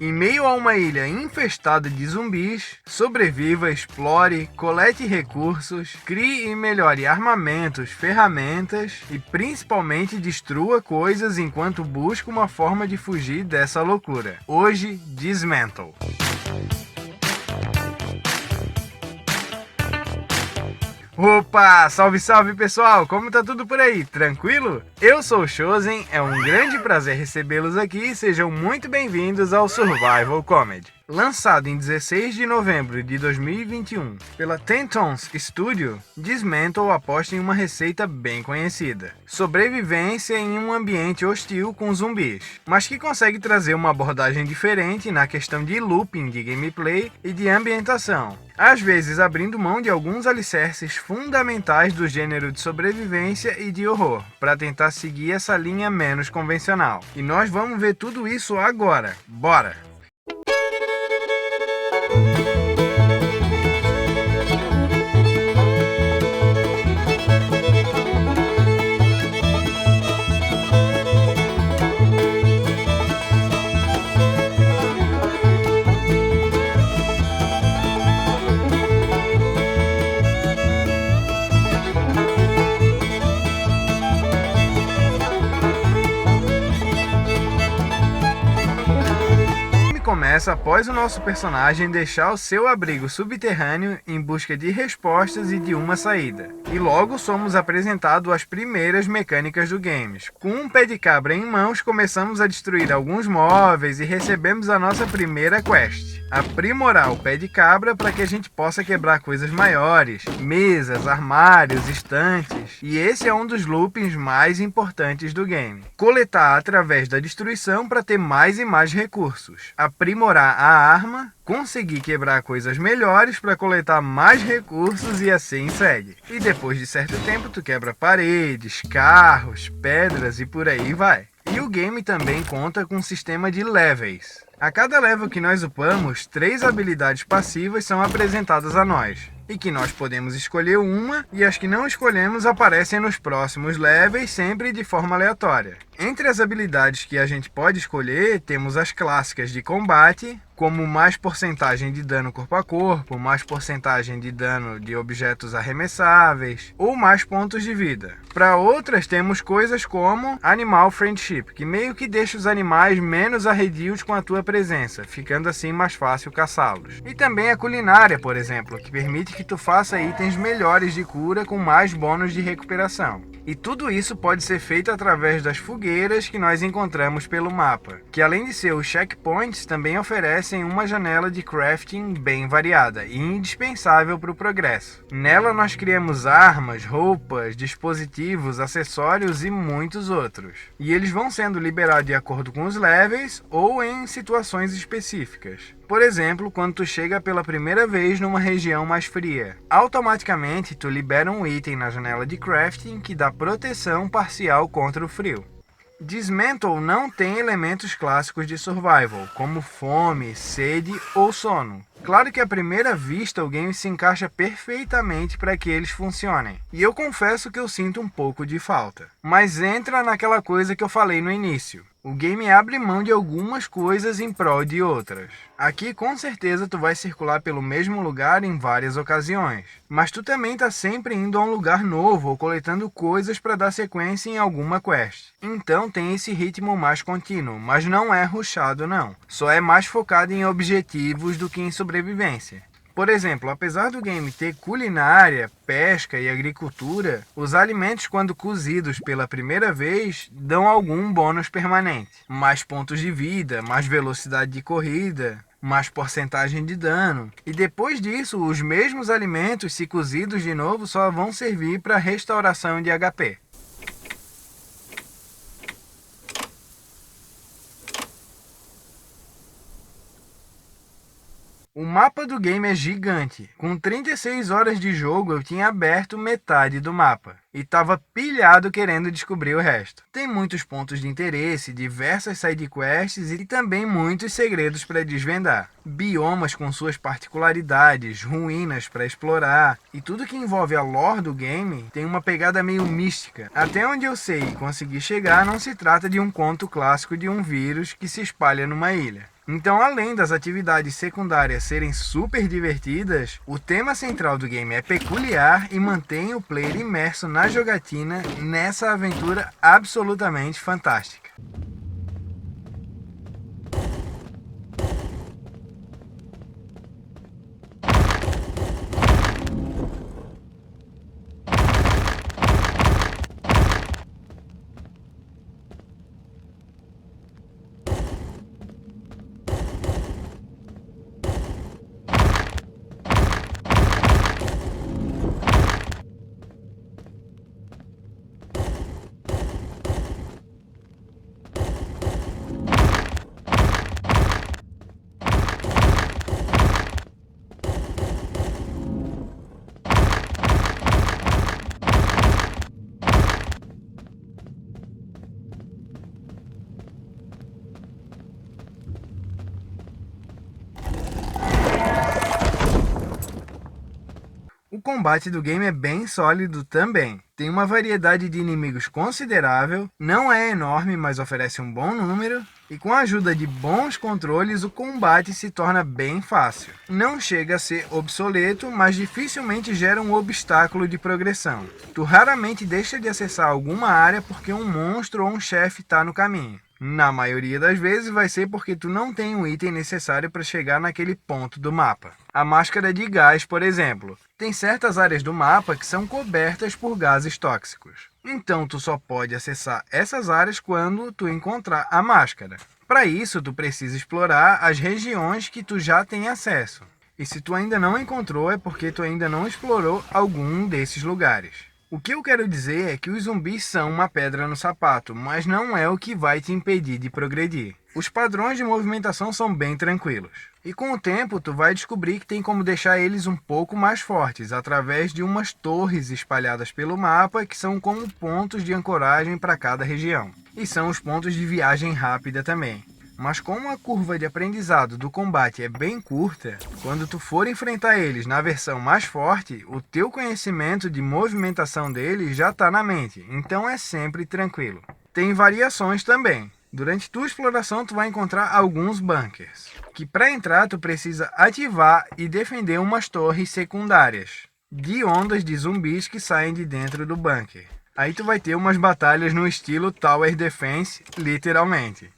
Em meio a uma ilha infestada de zumbis, sobreviva, explore, colete recursos, crie e melhore armamentos, ferramentas e principalmente destrua coisas enquanto busca uma forma de fugir dessa loucura. Hoje, Dismantle. Opa, salve salve pessoal, como tá tudo por aí, tranquilo? Eu sou o Chosen, é um grande prazer recebê-los aqui e sejam muito bem-vindos ao Survival Comedy. Lançado em 16 de novembro de 2021 pela Tentons Studio, Dismantle aposta em uma receita bem conhecida: sobrevivência em um ambiente hostil com zumbis, mas que consegue trazer uma abordagem diferente na questão de looping de gameplay e de ambientação, às vezes abrindo mão de alguns alicerces fundamentais do gênero de sobrevivência e de horror, para tentar seguir essa linha menos convencional. E nós vamos ver tudo isso agora, bora! Começa após o nosso personagem deixar o seu abrigo subterrâneo em busca de respostas e de uma saída. E logo somos apresentados às primeiras mecânicas do game. Com um pé de cabra em mãos, começamos a destruir alguns móveis e recebemos a nossa primeira quest: aprimorar o pé de cabra para que a gente possa quebrar coisas maiores, mesas, armários, estantes. E esse é um dos loopings mais importantes do game: coletar através da destruição para ter mais e mais recursos, aprimorar a arma, conseguir quebrar coisas melhores para coletar mais recursos e assim segue. E depois de certo tempo tu quebra paredes, carros, pedras e por aí vai. E o game também conta com um sistema de levels. A cada level que nós upamos, 3 habilidades passivas são apresentadas a nós, e que nós podemos escolher uma, e as que não escolhemos aparecem nos próximos levels, sempre de forma aleatória. Entre as habilidades que a gente pode escolher, temos as clássicas de combate, como mais porcentagem de dano corpo a corpo, mais porcentagem de dano de objetos arremessáveis, ou mais pontos de vida. Para outras temos coisas como Animal Friendship, que meio que deixa os animais menos arredios com a tua presença, ficando assim mais fácil caçá-los. E também a culinária, por exemplo, que permite que tu faça itens melhores de cura com mais bônus de recuperação. E tudo isso pode ser feito através das fogueiras que nós encontramos pelo mapa, que além de ser os checkpoints, também oferecem uma janela de crafting bem variada e indispensável para o progresso. Nela nós criamos armas, roupas, dispositivos, acessórios e muitos outros. E eles vão sendo liberados de acordo com os levels ou em situações específicas. Por exemplo, quando tu chega pela primeira vez numa região mais fria, automaticamente tu libera um item na janela de crafting que dá proteção parcial contra o frio. Dismantle não tem elementos clássicos de survival, como fome, sede ou sono. Claro que à primeira vista o game se encaixa perfeitamente para que eles funcionem, e eu confesso que eu sinto um pouco de falta. Mas entra naquela coisa que eu falei no início: o game abre mão de algumas coisas em prol de outras. Aqui com certeza tu vai circular pelo mesmo lugar em várias ocasiões, mas tu também tá sempre indo a um lugar novo ou coletando coisas para dar sequência em alguma quest. Então tem esse ritmo mais contínuo, mas não é rushado não. Só é mais focado em objetivos do que em sobrevivência. Por exemplo, apesar do game ter culinária, pesca e agricultura, os alimentos quando cozidos pela primeira vez dão algum bônus permanente. Mais pontos de vida, mais velocidade de corrida, mais porcentagem de dano. E depois disso, os mesmos alimentos, se cozidos de novo, só vão servir para restauração de HP. O mapa do game é gigante. Com 36 horas de jogo eu tinha aberto metade do mapa e estava pilhado querendo descobrir o resto. Tem muitos pontos de interesse, diversas sidequests e também muitos segredos para desvendar. Biomas com suas particularidades, ruínas para explorar e tudo que envolve a lore do game tem uma pegada meio mística. Até onde eu sei e consegui chegar, não se trata de um conto clássico de um vírus que se espalha numa ilha. Então, além das atividades secundárias serem super divertidas, o tema central do game é peculiar e mantém o player imerso na jogatina nessa aventura absolutamente fantástica. O combate do game é bem sólido também. Tem uma variedade de inimigos considerável, não é enorme, mas oferece um bom número, e com a ajuda de bons controles, o combate se torna bem fácil. Não chega a ser obsoleto, mas dificilmente gera um obstáculo de progressão. Tu raramente deixa de acessar alguma área porque um monstro ou um chefe está no caminho. Na maioria das vezes vai ser porque tu não tem o item necessário para chegar naquele ponto do mapa. A máscara de gás, por exemplo, tem certas áreas do mapa que são cobertas por gases tóxicos. Então tu só pode acessar essas áreas quando tu encontrar a máscara. Para isso tu precisa explorar as regiões que tu já tem acesso. E se tu ainda não encontrou é porque tu ainda não explorou algum desses lugares. O que eu quero dizer é que os zumbis são uma pedra no sapato, mas não é o que vai te impedir de progredir. Os padrões de movimentação são bem tranquilos. E com o tempo, tu vai descobrir que tem como deixar eles um pouco mais fortes, através de umas torres espalhadas pelo mapa, que são como pontos de ancoragem para cada região. E são os pontos de viagem rápida também. Mas como a curva de aprendizado do combate é bem curta, quando tu for enfrentar eles na versão mais forte, o teu conhecimento de movimentação deles já está na mente, então é sempre tranquilo. Tem variações também. Durante tua exploração tu vai encontrar alguns bunkers, que para entrar tu precisa ativar e defender umas torres secundárias, de ondas de zumbis que saem de dentro do bunker. Aí tu vai ter umas batalhas no estilo Tower Defense, literalmente.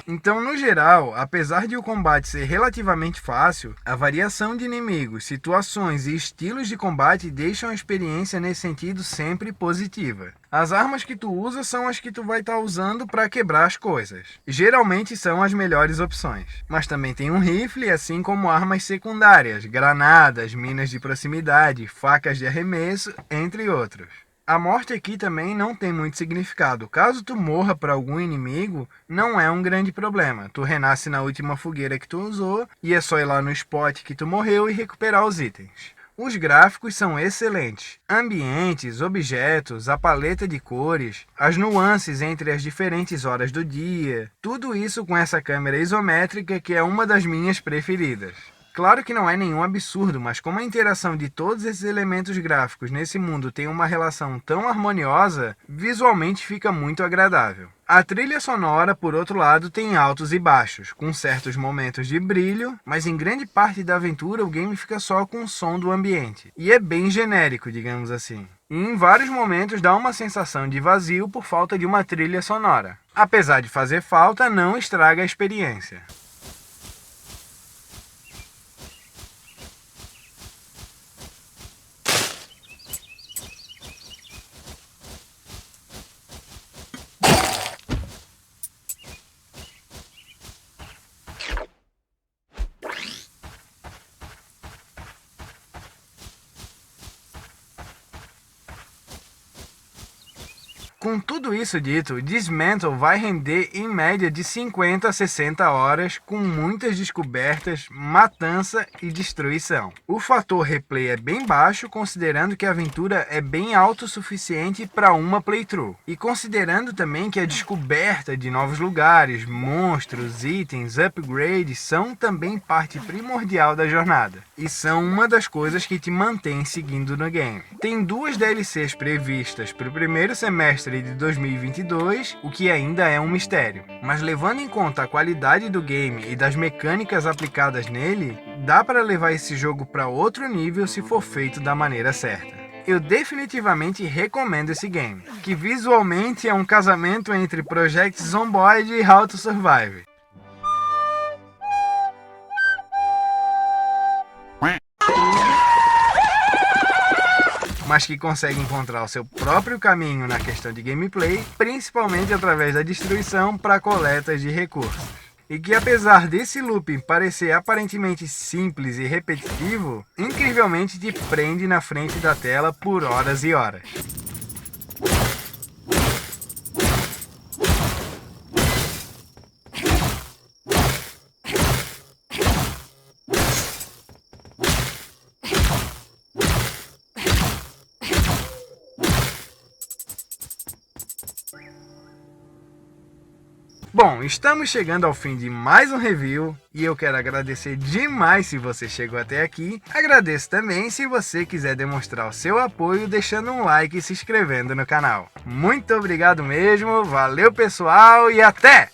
Então, no geral, apesar de o combate ser relativamente fácil, a variação de inimigos, situações e estilos de combate deixam a experiência nesse sentido sempre positiva. As armas que tu usa são as que tu vai estar usando para quebrar as coisas. Geralmente são as melhores opções. Mas também tem um rifle, assim como armas secundárias, granadas, minas de proximidade, facas de arremesso, entre outros. A morte aqui também não tem muito significado. Caso tu morra para algum inimigo, não é um grande problema. Tu renasce na última fogueira que tu usou e é só ir lá no spot que tu morreu e recuperar os itens. Os gráficos são excelentes. Ambientes, objetos, a paleta de cores, as nuances entre as diferentes horas do dia, tudo isso com essa câmera isométrica que é uma das minhas preferidas. Claro que não é nenhum absurdo, mas como a interação de todos esses elementos gráficos nesse mundo tem uma relação tão harmoniosa, visualmente fica muito agradável. A trilha sonora, por outro lado, tem altos e baixos, com certos momentos de brilho, mas em grande parte da aventura o game fica só com o som do ambiente. E é bem genérico, digamos assim. E em vários momentos dá uma sensação de vazio por falta de uma trilha sonora. Apesar de fazer falta, não estraga a experiência. Com tudo isso dito, Dismantle vai render em média de 50 a 60 horas, com muitas descobertas, matança e destruição. O fator replay é bem baixo, considerando que a aventura é bem autossuficiente para uma playthrough. E considerando também que a descoberta de novos lugares, monstros, itens, upgrades são também parte primordial da jornada. E são uma das coisas que te mantém seguindo no game. Tem 2 DLCs previstas para o primeiro semestre de 2022, o que ainda é um mistério. Mas levando em conta a qualidade do game e das mecânicas aplicadas nele, dá para levar esse jogo para outro nível se for feito da maneira certa. Eu definitivamente recomendo esse game, que visualmente é um casamento entre Project Zomboid e How to Survive. Mas que consegue encontrar o seu próprio caminho na questão de gameplay, principalmente através da destruição para coletas de recursos. E que apesar desse looping parecer aparentemente simples e repetitivo, incrivelmente te prende na frente da tela por horas e horas. Bom, estamos chegando ao fim de mais um review e eu quero agradecer demais se você chegou até aqui. Agradeço também se você quiser demonstrar o seu apoio deixando um like e se inscrevendo no canal. Muito obrigado mesmo, valeu pessoal e até!